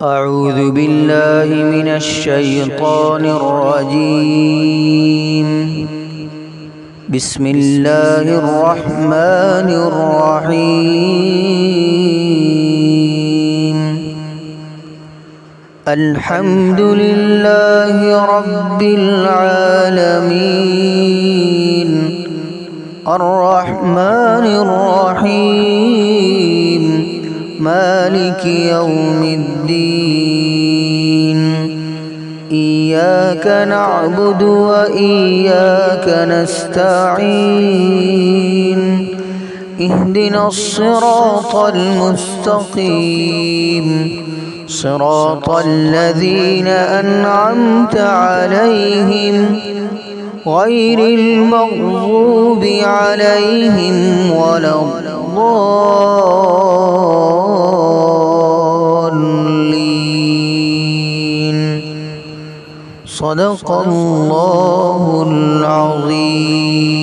أعوذ بالله من الشيطان الرجيم. بسم الله الرحمن الرحيم. الحمد لله رب العالمين، الرحمن الرحيم، مالك يوم الدين. إياك نعبد وإياك نستعين. اهدنا الصراط المستقيم، صراط الذين أنعمت عليهم غير المغضوب عليهم ولا الضالين. صدق الله العظيم.